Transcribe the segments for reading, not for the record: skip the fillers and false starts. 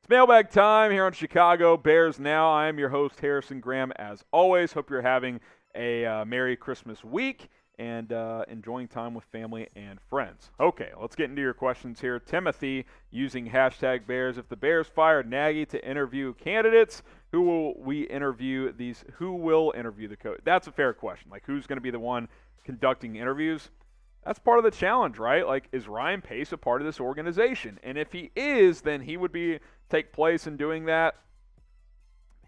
It's mailbag time here on Chicago Bears Now. I am your host, Harrison Graham, as always. Hope you're having a Merry Christmas week and enjoying time with family and friends. Okay, let's get into your questions here. Timothy, using hashtag Bears. If the Bears fire Nagy to interview candidates, who will interview the coach? That's a fair question. Like, who's going to be the one conducting interviews? That's part of the challenge, right? Like, is Ryan Pace a part of this organization? And if he is, then he would take place in doing that.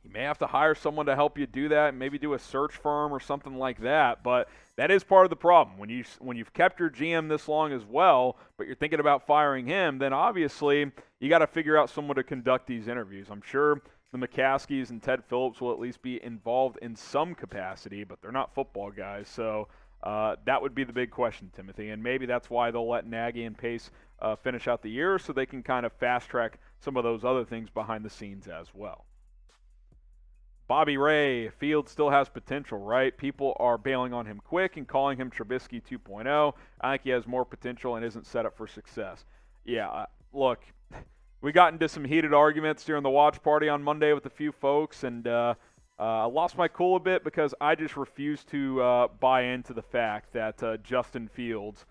You may have to hire someone to help you do that, maybe do a search firm or something like that. But that is part of the problem. When you've kept your GM this long as well, but you're thinking about firing him, then obviously you got to figure out someone to conduct these interviews. I'm sure the McCaskies and Ted Phillips will at least be involved in some capacity, but they're not football guys. So that would be the big question, Timothy. And maybe that's why they'll let Nagy and Pace finish out the year so they can kind of fast-track some of those other things behind the scenes as well. Bobby Ray, Fields still has potential, right? People are bailing on him quick and calling him Trubisky 2.0. I think he has more potential and isn't set up for success. Yeah, look, we got into some heated arguments during the watch party on Monday with a few folks, and I lost my cool a bit because I just refuse to buy into the fact that Justin Fields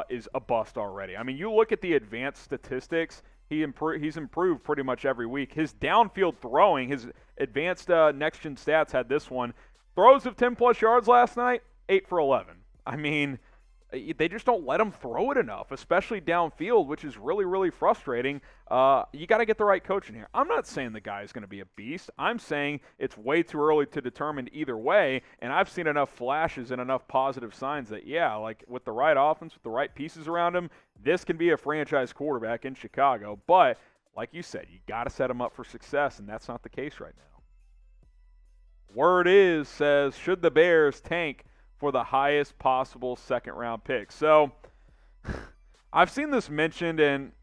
is a bust already. I mean, you look at the advanced statistics, he's improved pretty much every week. His downfield throwing, his advanced next-gen stats had this one. Throws of 10-plus yards last night, 8 for 11. I mean, they just don't let him throw it enough, especially downfield, which is really, really frustrating. You got to get the right coach in here. I'm not saying the guy is going to be a beast. I'm saying it's way too early to determine either way, and I've seen enough flashes and enough positive signs that, yeah, like with the right offense, with the right pieces around him, this can be a franchise quarterback in Chicago. But, like you said, you got to set him up for success, and that's not the case right now. Word says, should the Bears tank for the highest possible second-round pick? So I've seen this mentioned, and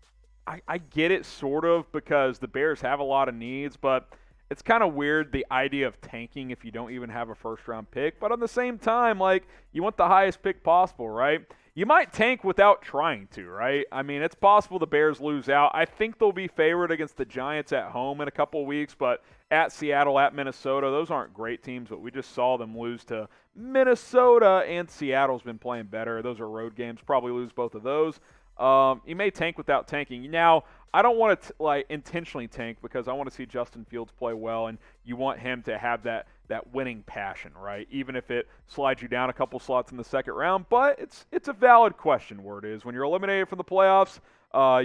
I get it sort of because the Bears have a lot of needs, but it's kind of weird, the idea of tanking if you don't even have a first-round pick. But at the same time, like, you want the highest pick possible, right? You might tank without trying to, right? I mean, it's possible the Bears lose out. I think they'll be favored against the Giants at home in a couple of weeks, but at Seattle, at Minnesota, those aren't great teams, but we just saw them lose to Minnesota, and Seattle's been playing better. Those are road games. Probably lose both of those. You may tank without tanking. Now, I don't want to intentionally tank because I want to see Justin Fields play well, and you want him to have that winning passion, right? Even if it slides you down a couple slots in the second round. But it's a valid question. Word is, when you're eliminated from the playoffs,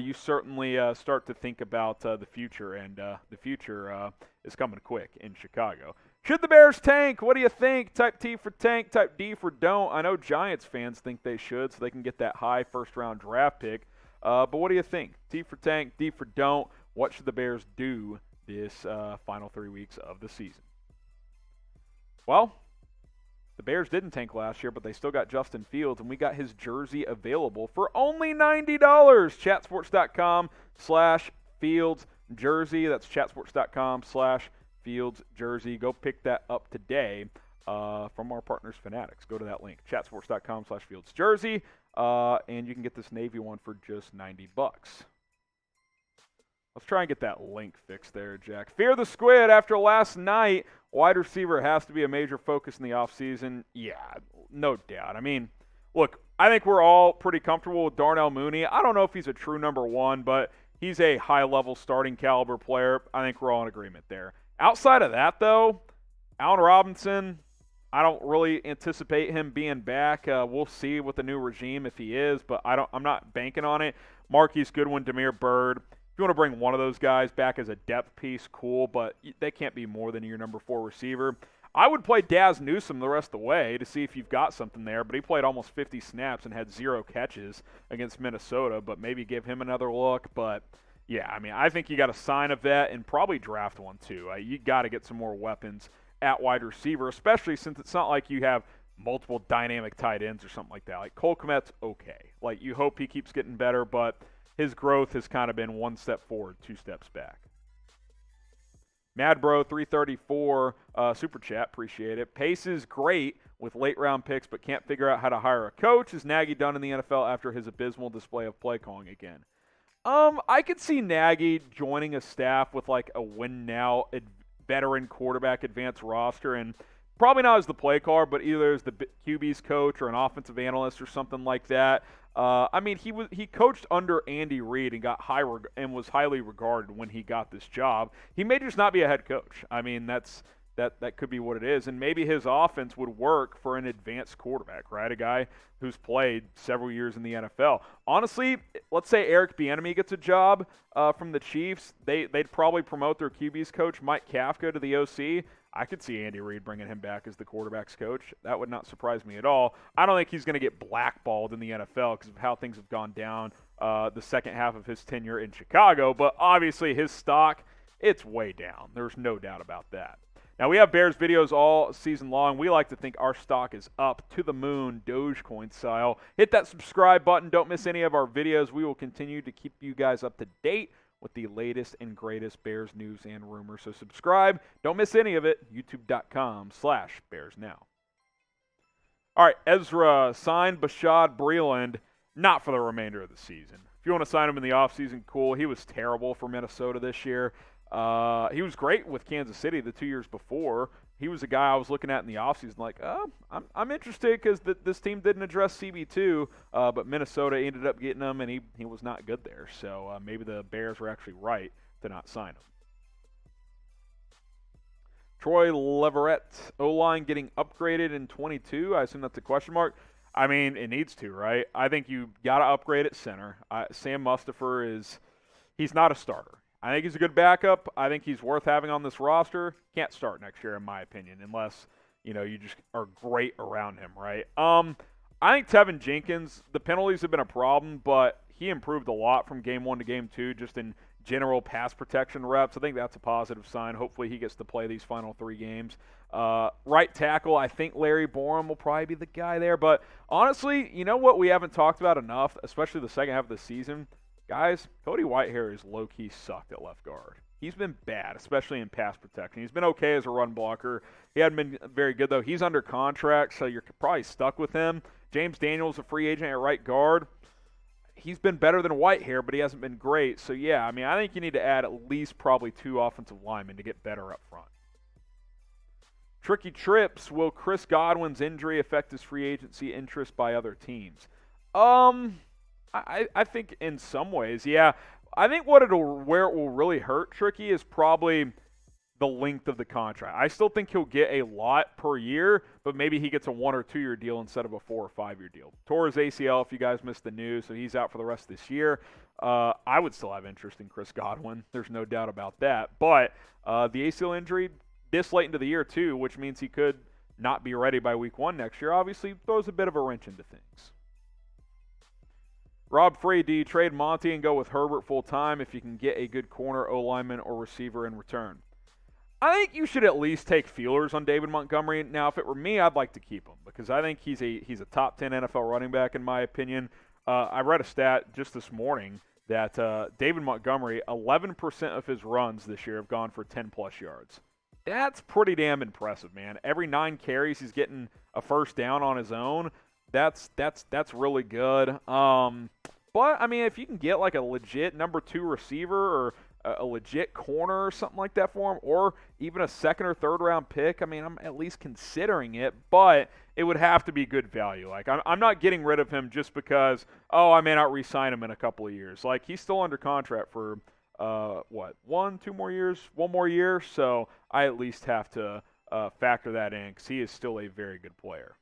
you certainly start to think about the future, and the future is coming quick in Chicago. Should the Bears tank? What do you think? Type T for tank, type D for don't. I know Giants fans think they should so they can get that high first-round draft pick. But what do you think? T for tank, D for don't. What should the Bears do this final 3 weeks of the season? Well, the Bears didn't tank last year, but they still got Justin Fields, and we got his jersey available for only $90. Chatsports.com/Fields jersey. That's chatsports.com/Fields jersey. Go pick that up today from our partners Fanatics. Go to that link, chatsports.com/Fields jersey, and you can get this Navy one for just $90. Let's try and get that link fixed there, Jack. Fear the Squid. After last night, wide receiver has to be a major focus in the offseason. Yeah, no doubt. I mean, look, I think we're all pretty comfortable with Darnell Mooney. I don't know if he's a true number one, but he's a high-level starting caliber player. I think we're all in agreement there. Outside of that, though, Allen Robinson, I don't really anticipate him being back. We'll see with the new regime if he is, but I'm not banking on it. Marquise Goodwin, Damiere Byrd. If you want to bring one of those guys back as a depth piece, cool, but they can't be more than your number 4 receiver. I would play Daz Newsome the rest of the way to see if you've got something there, but he played almost 50 snaps and had 0 catches against Minnesota, but maybe give him another look. But, yeah, I mean, I think you got a sign of that and probably draft one too. You got to get some more weapons at wide receiver, especially since it's not like you have multiple dynamic tight ends or something like that. Like, Cole Kmet's okay. Like, you hope he keeps getting better, but his growth has kind of been 1 step forward, 2 steps back. Madbro334 super chat, appreciate it. Pace is great with late round picks, but can't figure out how to hire a coach. Is Nagy done in the NFL after his abysmal display of play calling again? I could see Nagy joining a staff with like a win-now veteran quarterback advanced roster, and probably not as the play caller, but either as the QB's coach or an offensive analyst or something like that. I mean, he coached under Andy Reid and got and was highly regarded when he got this job. He may just not be a head coach. I mean, that could be what it is, and maybe his offense would work for an advanced quarterback, right? A guy who's played several years in the NFL. Honestly, let's say Eric Bieniemy gets a job from the Chiefs, they'd probably promote their QB's coach, Mike Kafka, to the OC. I could see Andy Reid bringing him back as the quarterback's coach. That would not surprise me at all. I don't think he's going to get blackballed in the NFL because of how things have gone down the second half of his tenure in Chicago, but obviously his stock, it's way down. There's no doubt about that. Now, we have Bears videos all season long. We like to think our stock is up to the moon, Dogecoin style. Hit that subscribe button. Don't miss any of our videos. We will continue to keep you guys up to date with the latest and greatest Bears news and rumors. So subscribe. Don't miss any of it. YouTube.com/BearsNow. All right, Ezra signed Bashaud Breeland, not for the remainder of the season. If you want to sign him in the offseason, cool. He was terrible for Minnesota this year. He was great with Kansas City the 2 years before. He was a guy I was looking at in the offseason like, I'm interested because this team didn't address CB2, but Minnesota ended up getting him, and he was not good there. So maybe the Bears were actually right to not sign him. Troy Leverett, O-line getting upgraded in 22. I assume that's a question mark. I mean, it needs to, right? I think you got to upgrade at center. Sam Mustipher he's not a starter. I think he's a good backup. I think he's worth having on this roster. Can't start next year, in my opinion, unless you just are great around him, right? I think Tevin Jenkins, the penalties have been a problem, but he improved a lot from game 1 to game 2, just in general pass protection reps. I think that's a positive sign. Hopefully he gets to play these final 3 games. Right tackle, I think Larry Borum will probably be the guy there. But honestly, you know what we haven't talked about enough, especially the second half of the season? Guys, Cody Whitehair is low-key sucked at left guard. He's been bad, especially in pass protection. He's been okay as a run blocker. He hadn't been very good, though. He's under contract, so you're probably stuck with him. James Daniels, a free agent at right guard. He's been better than Whitehair, but he hasn't been great. So, yeah, I mean, I think you need to add at least probably 2 offensive linemen to get better up front. Tricky Trips, will Chris Godwin's injury affect his free agency interest by other teams? I think in some ways, yeah. I think where it will really hurt Tricky is probably the length of the contract. I still think he'll get a lot per year, but maybe he gets a 1 or 2 year deal instead of a 4 or 5 year deal. Tore his ACL, if you guys missed the news, so he's out for the rest of this year. I would still have interest in Chris Godwin. There's no doubt about that. But the ACL injury this late into the year too, which means he could not be ready by week 1 next year, obviously throws a bit of a wrench into things. Rob Free, do you trade Monty and go with Herbert full-time if you can get a good corner, O-lineman, or receiver in return? I think you should at least take feelers on David Montgomery. Now, if it were me, I'd like to keep him because I think he's a top 10 NFL running back in my opinion. I read a stat just this morning that David Montgomery, 11% of his runs this year have gone for 10-plus yards. That's pretty damn impressive, man. Every 9 carries, he's getting a first down on his own. That's really good. But, I mean, if you can get like a legit number 2 receiver or a legit corner or something like that for him, or even a 2nd or 3rd round pick, I mean, I'm at least considering it, but it would have to be good value. Like, I'm not getting rid of him just because, I may not re-sign him in a couple of years. Like, he's still under contract for, 1, 2 more years, 1 more year, so I at least have to factor that in because he is still a very good player.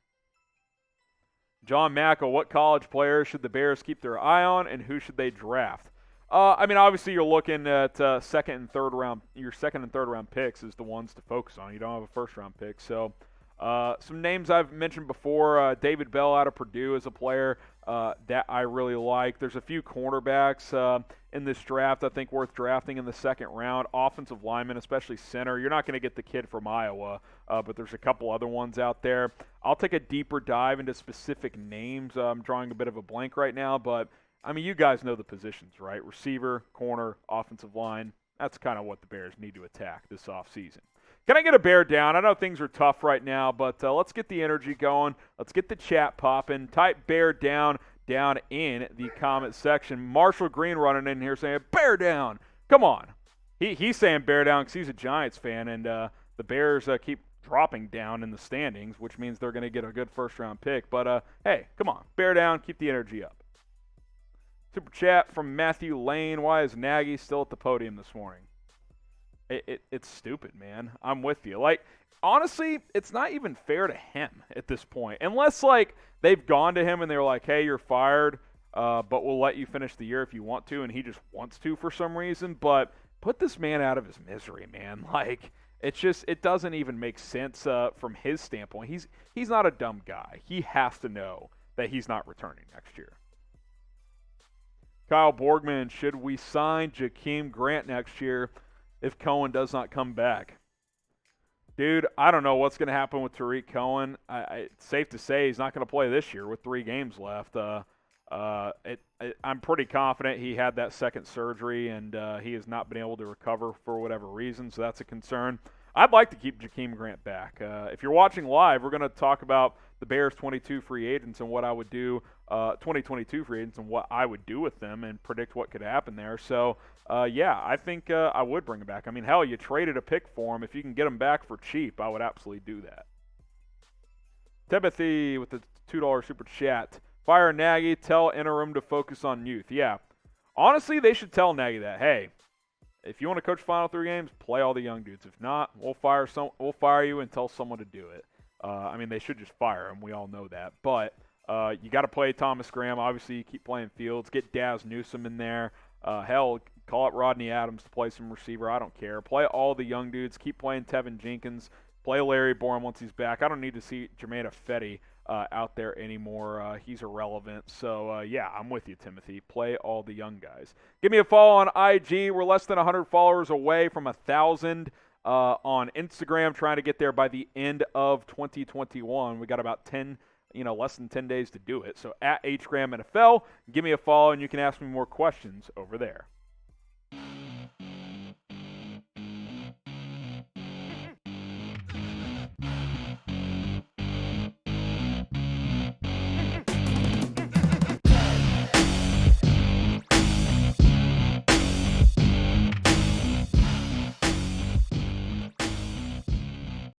John Mackel, what college players should the Bears keep their eye on, and who should they draft? I mean, obviously you're looking at your second and third round picks is the ones to focus on. You don't have a first round pick. So some names I've mentioned before, David Bell out of Purdue is a player that I really like. There's a few cornerbacks in this draft I think worth drafting in the second round. Offensive linemen, especially center. You're not going to get the kid from Iowa, but there's a couple other ones out there. I'll take a deeper dive into specific names. I'm drawing a bit of a blank right now, but I mean, you guys know the positions, right? Receiver, corner, offensive line. That's kind of what the Bears need to attack this offseason. Can I get a bear down? I know things are tough right now, but let's get the energy going. Let's get the chat popping. Type bear down down in the comment section. Marshall Green running in here saying, bear down. Come on. He's saying bear down because he's a Giants fan, and the Bears keep dropping down in the standings, which means they're going to get a good first-round pick. But, hey, come on. Bear down. Keep the energy up. Super chat from Matthew Lane. Why is Nagy still at the podium this morning? It's stupid, man. I'm with you. Like, honestly, it's not even fair to him at this point. Unless, like, they've gone to him and they're like, hey, you're fired, but we'll let you finish the year if you want to, and he just wants to for some reason. But put this man out of his misery, man. Like, it doesn't even make sense from his standpoint. He's not a dumb guy. He has to know that he's not returning next year. Kyle Borgman, should we sign Jakeem Grant next year if Cohen does not come back? Dude, I don't know what's going to happen with Tariq Cohen. It's safe to say he's not going to play this year with 3 games left. I'm pretty confident he had that second surgery, and he has not been able to recover for whatever reason, so that's a concern. I'd like to keep Jakeem Grant back. If you're watching live, we're going to talk about the Bears 22 free agents and what I would do, 2022 free agents and what I would do with them and predict what could happen there. So, yeah, I think I would bring him back. I mean, hell, you traded a pick for him. If you can get him back for cheap, I would absolutely do that. Timothy with the $2 super chat. Fire Nagy, tell interim to focus on youth. Yeah, honestly, they should tell Nagy that, hey, if you want to coach final 3 games, play all the young dudes. If not, we'll fire you and tell someone to do it. I mean, they should just fire him. We all know that. But you got to play Thomas Graham. Obviously, you keep playing Fields. Get Daz Newsome in there. Hell, call up Rodney Adams to play some receiver. I don't care. Play all the young dudes. Keep playing Tevin Jenkins. Play Larry Bourne once he's back. I don't need to see Jermaine Ifedi out there anymore. He's irrelevant. So, yeah, I'm with you, Timothy. Play all the young guys. Give me a follow on IG. We're less than 100 followers away from 1,000 on Instagram, trying to get there by the end of 2021. We got about less than 10 days to do it. So, at HGramNFL, give me a follow, and you can ask me more questions over there.